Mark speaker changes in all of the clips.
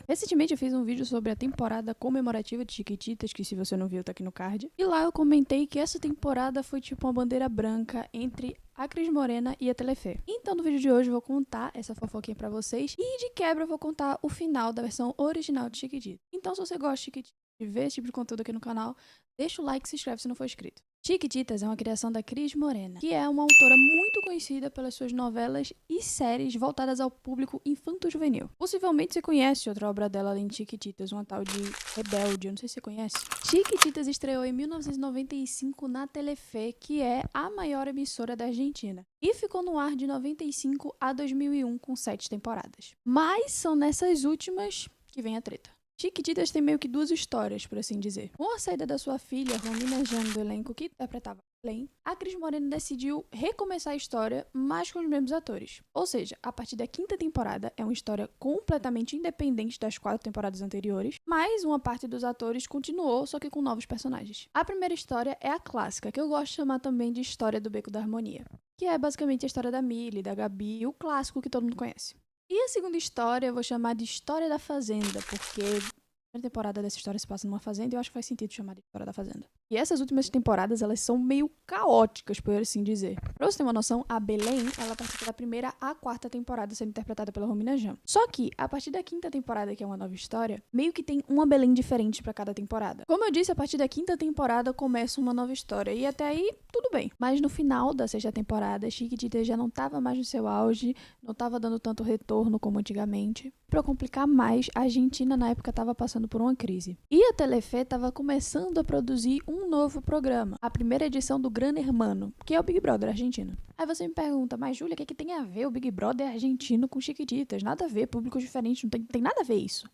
Speaker 1: Recentemente eu fiz um vídeo sobre a temporada comemorativa de Chiquititas, que se você não viu tá aqui no card. E lá eu comentei que essa temporada foi tipo uma bandeira branca entre a Cris Morena e a Telefé. Então no vídeo de hoje eu vou contar essa fofoquinha pra vocês e de quebra eu vou contar o final da versão original de Chiquititas. Então se você gosta de Chiquititas, de ver esse tipo de conteúdo aqui no canal, deixa o like e se inscreve se não for inscrito. Chiquititas é uma criação da Cris Morena, que é uma autora muito conhecida pelas suas novelas e séries voltadas ao público infanto-juvenil. Possivelmente você conhece outra obra dela além de Chiquititas, uma tal de Rebelde, eu não sei se você conhece. Chiquititas estreou em 1995 na Telefe, que é a maior emissora da Argentina, e ficou no ar de 95 a 2001 com 7 temporadas. Mas são nessas últimas que vem a treta. Chiquititas tem meio que duas histórias, por assim dizer. Com a saída da sua filha, Romina Jane, do elenco que interpretava Belém, a Cris Morena decidiu recomeçar a história, mas com os mesmos atores. Ou seja, a partir da 5ª temporada é uma história completamente independente das 4 temporadas anteriores, mas uma parte dos atores continuou, só que com novos personagens. A primeira história é a clássica, que eu gosto de chamar também de História do Beco da Harmonia, que é basicamente a história da Milly, da Gabi, o clássico que todo mundo conhece. E a segunda história eu vou chamar de História da Fazenda, porque a primeira temporada dessa história se passa numa fazenda e eu acho que faz sentido chamar de História da Fazenda. E essas últimas temporadas, elas são meio caóticas, por assim dizer. Pra você ter uma noção, a Belém, ela participa da primeira à 4ª temporada sendo interpretada pela Romina Jane. Só que, a partir da 5ª temporada, que é uma nova história, meio que tem uma Belém diferente pra cada temporada. Como eu disse, a partir da 5ª temporada começa uma nova história, e até aí, tudo bem. Mas no final da 6ª temporada, Chiquititas já não tava mais no seu auge, não tava dando tanto retorno como antigamente. Pra complicar mais, a Argentina na época tava passando por uma crise. E a Telefe tava começando a produzir um novo programa, a primeira edição do Gran Hermano, que é o Big Brother argentino. Aí você me pergunta, mas Júlia, o que tem a ver o Big Brother argentino com Chiquititas? Nada a ver, públicos diferentes, não tem nada a ver isso.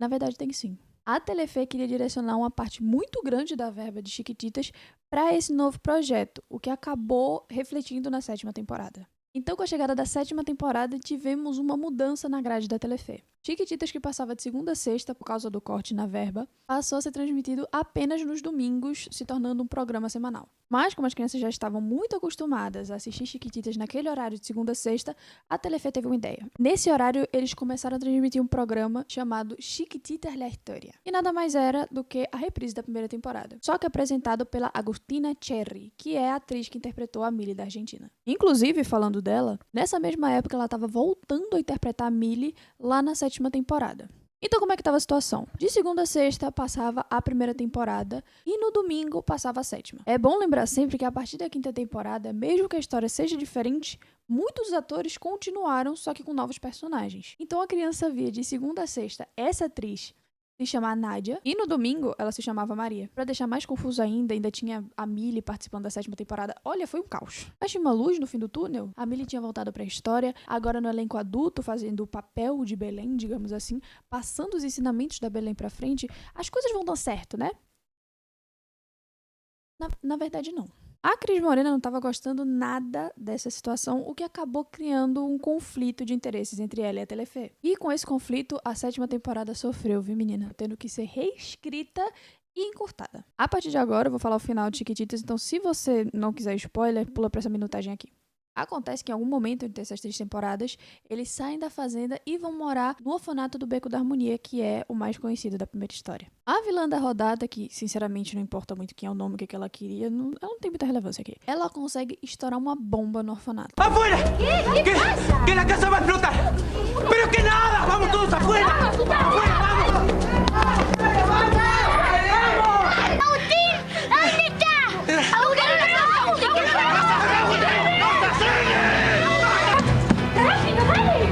Speaker 1: Na verdade tem sim. A Telefe queria direcionar uma parte muito grande da verba de Chiquititas para esse novo projeto, o que acabou refletindo na 7ª temporada. Então, com a chegada da 7ª temporada, tivemos uma mudança na grade da Telefe. Chiquititas, que passava de segunda a sexta por causa do corte na verba, passou a ser transmitido apenas nos domingos, se tornando um programa semanal. Mas, como as crianças já estavam muito acostumadas a assistir Chiquititas naquele horário de segunda a sexta, a Telefe teve uma ideia. Nesse horário, eles começaram a transmitir um programa chamado Chiquititas La Historia, e nada mais era do que a reprise da primeira temporada, só que apresentado pela Agustina Cherry, que é a atriz que interpretou a Milly da Argentina. Inclusive, falando dela, nessa mesma época ela estava voltando a interpretar a Milly lá na 7ª temporada. Então como é que estava a situação? De segunda a sexta passava a primeira temporada e no domingo passava a 7ª. É bom lembrar sempre que a partir da 5ª temporada, mesmo que a história seja diferente, muitos atores continuaram, só que com novos personagens. Então a criança via de segunda a sexta essa atriz se chamar Nádia, e no domingo ela se chamava Maria. Pra deixar mais confuso ainda tinha a Milly participando da 7ª temporada. Olha, foi um caos. Mas tinha uma luz no fim do túnel. A Milly tinha voltado pra história, agora no elenco adulto, fazendo o papel de Belém, digamos assim, passando os ensinamentos da Belém pra frente. As coisas vão dar certo, né? Na verdade, não. A Cris Morena não estava gostando nada dessa situação, o que acabou criando um conflito de interesses entre ela e a Telefe. E com esse conflito, a 7ª temporada sofreu, viu, menina? Tendo que ser reescrita e encurtada. A partir de agora, eu vou falar o final de Chiquititas, então se você não quiser spoiler, pula pra essa minutagem aqui. Acontece que em algum momento entre essas 3 temporadas, eles saem da fazenda e vão morar no orfanato do Beco da Harmonia, que é o mais conhecido da primeira história. A vilã da rodada, que sinceramente não importa muito quem é o nome, o que ela queria, ela não tem muita relevância aqui. Ela consegue estourar uma bomba no orfanato.
Speaker 2: ¡Afuera! ¿Qué pasa? ¡Que la casa va a explotar! ¡Pero que nada! ¡Vamos todos afuera! ¡Afuera, vamos!
Speaker 3: ¡Agustín! ¿Dónde está? ¡Agustín! ¡Rápido, vale!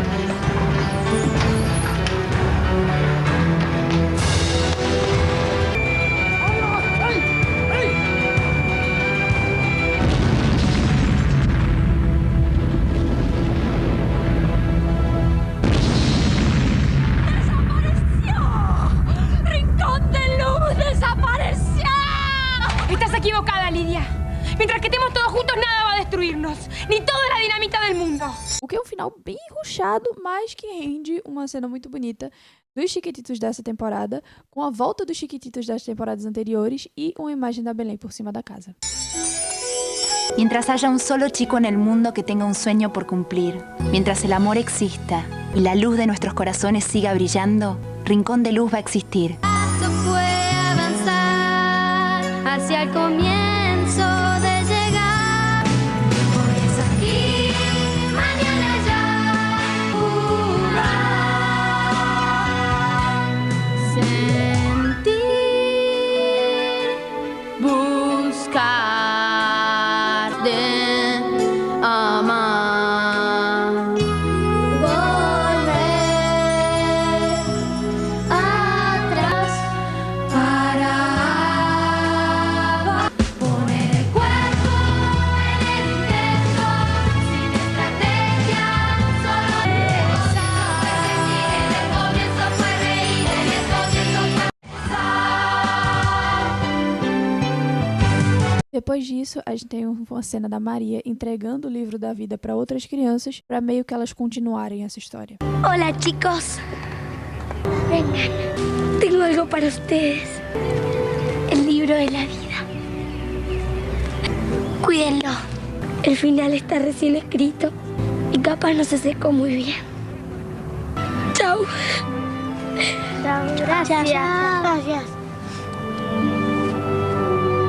Speaker 4: Equivocada, Lidia. Mientras que estemos todos juntos, nada va a destruirnos. Ni toda la dinamita del mundo.
Speaker 1: O que é um final bem rushado, mas que rende uma cena muito bonita dos Chiquititos dessa temporada, com a volta dos Chiquititos das temporadas anteriores e uma imagem da Belém por cima da casa.
Speaker 5: Mientras haya un solo chico en el mundo que tenga un sueño por cumplir, mientras el amor exista y la luz de nuestros corazones siga brillando, Rincón de Luz va a existir.
Speaker 3: Fue avanzar hacia el comienzo de llegar. Hoy es aquí, mañana ya. Sentir, buscar, de amar. Volver atrás para poner el cuerpo en el intento, sin estrategia, solo pensar. En el comienzo fue reír, en el comienzo fue
Speaker 1: Depois disso, a gente tem uma cena da Maria entregando o livro da vida para outras crianças, para meio que elas continuarem essa história.
Speaker 3: Hola chicos, vengan, tengo algo para ustedes, el libro de la vida. Cuídenlo, el final está recién escrito y capaz no se secó muy bien. Chao. Gracias.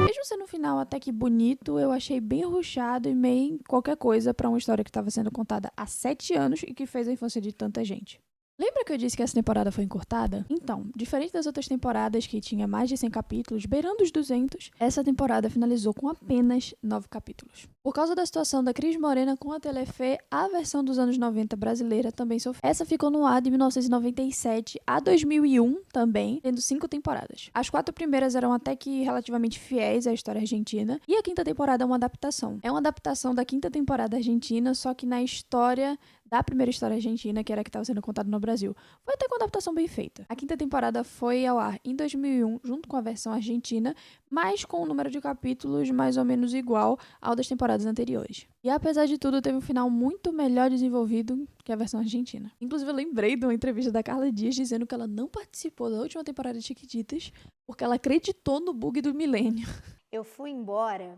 Speaker 1: Mesmo sendo um final até que bonito, eu achei bem rushado e meio qualquer coisa para uma história que estava sendo contada há 7 anos e que fez a infância de tanta gente. Lembra que eu disse que essa temporada foi encurtada? Então, diferente das outras temporadas que tinha mais de 100 capítulos, beirando os 200, essa temporada finalizou com apenas 9 capítulos. Por causa da situação da Cris Morena com a Telefe, a versão dos anos 90 brasileira também sofreu. Essa ficou no ar de 1997 a 2001 também, tendo 5 temporadas. As 4 primeiras eram até que relativamente fiéis à história argentina, e a 5ª temporada é uma adaptação. É uma adaptação da 5ª temporada argentina, só que na história da primeira história argentina, que era a que estava sendo contada no Brasil. Foi até com uma adaptação bem feita. A 5ª temporada foi ao ar em 2001, junto com a versão argentina, mas com um número de capítulos mais ou menos igual ao das temporadas anteriores. E apesar de tudo, teve um final muito melhor desenvolvido que a versão argentina. Inclusive, eu lembrei de uma entrevista da Carla Dias dizendo que ela não participou da última temporada de Chiquititas porque ela acreditou no bug do milênio.
Speaker 6: Eu fui embora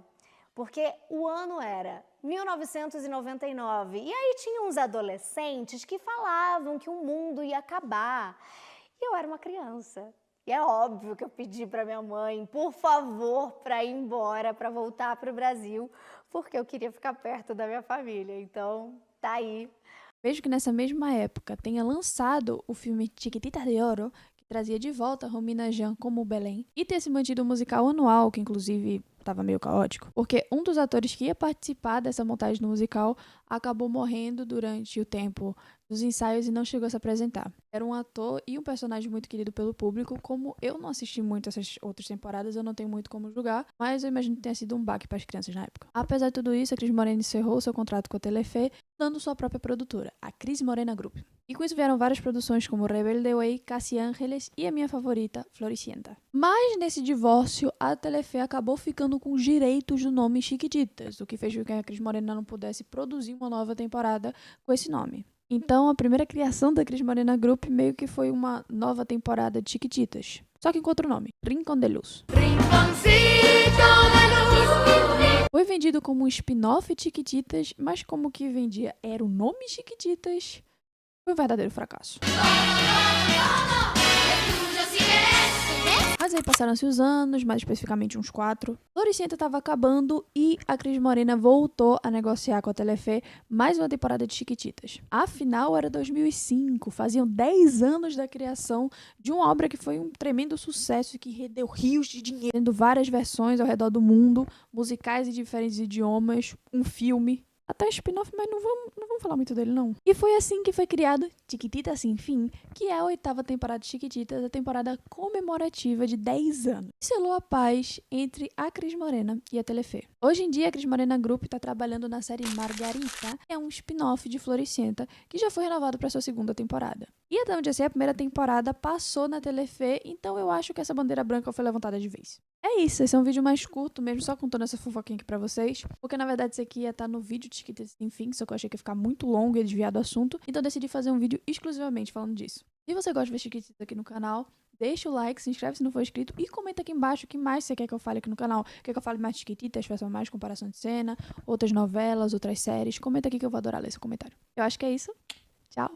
Speaker 6: porque o ano era 1999. E aí tinha uns adolescentes que falavam que o mundo ia acabar. E eu era uma criança. E é óbvio que eu pedi para minha mãe, por favor, para ir embora, para voltar para o Brasil, porque eu queria ficar perto da minha família. Então, tá aí.
Speaker 1: Vejo que nessa mesma época tenha lançado o filme Chiquititas de Oro, que trazia de volta Romina Yan como Belém, e ter se mantido um musical anual, que inclusive estava meio caótico, porque um dos atores que ia participar dessa montagem do musical acabou morrendo durante o tempo dos ensaios e não chegou a se apresentar. Era um ator e um personagem muito querido pelo público. Como eu não assisti muito essas outras temporadas, eu não tenho muito como julgar, mas eu imagino que tenha sido um baque para as crianças na época. Apesar de tudo isso, a Cris Morena encerrou seu contrato com a Telefe, dando sua própria produtora, a Cris Morena Group. E com isso vieram várias produções como Rebelde Way, Casi Ángeles e a minha favorita, Floricienta. Mas nesse divórcio, a Telefe acabou ficando com os direitos do nome Chiquititas, o que fez com que a Cris Morena não pudesse produzir uma nova temporada com esse nome. Então, a primeira criação da Cris Morena Group meio que foi uma nova temporada de Chiquititas, só que com outro nome, Rincón de Luz. Foi vendido como um spin-off de Chiquititas, mas como que vendia era o nome Chiquititas, foi um verdadeiro fracasso. Mas aí passaram-se os anos, mais especificamente uns 4. Floricienta estava acabando e a Cris Morena voltou a negociar com a Telefe mais uma temporada de Chiquititas. Afinal, era 2005, faziam 10 anos da criação de uma obra que foi um tremendo sucesso e que rendeu rios de dinheiro, tendo várias versões ao redor do mundo, musicais em diferentes idiomas, um filme. Até spin-off, mas não vamos falar muito dele, não. E foi assim que foi criado Chiquititas Sin Fin, que é a 8ª temporada de Chiquititas, a temporada comemorativa de 10 anos. Selou a paz entre a Cris Morena e a Telefe. Hoje em dia, a Cris Morena Group está trabalhando na série Margarita, que é um spin-off de Floricienta, que já foi renovado para sua 2ª temporada. E até onde eu sei, a primeira temporada passou na Telefe, então eu acho que essa bandeira branca foi levantada de vez. É isso, esse é um vídeo mais curto mesmo, só contando essa fofoquinha aqui pra vocês. Porque na verdade isso aqui ia estar no vídeo de Chiquititas Sem Fim, só que eu achei que ia ficar muito longo e desviar do assunto. Então eu decidi fazer um vídeo exclusivamente falando disso. Se você gosta de ver Chiquititas aqui no canal, deixa o like, se inscreve se não for inscrito e comenta aqui embaixo o que mais você quer que eu fale aqui no canal. Quer que eu fale mais de Chiquititas, faça mais comparação de cena, outras novelas, outras séries. Comenta aqui que eu vou adorar ler esse comentário. Eu acho que é isso. Tchau!